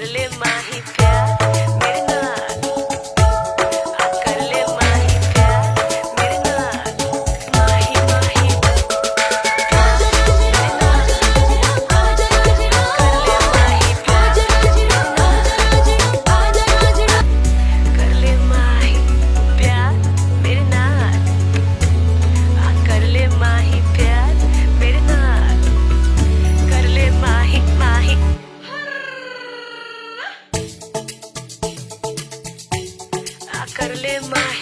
कर ले माही प्यार मेरे नाल कर ले माही प्यार मेरे नाल माही माही मेरे नाल कर ले माही प्यार कर ले माही प्यार मेरे नाल कर ले माही प्यार मेरे नाल कर ले माही माही कर ले माही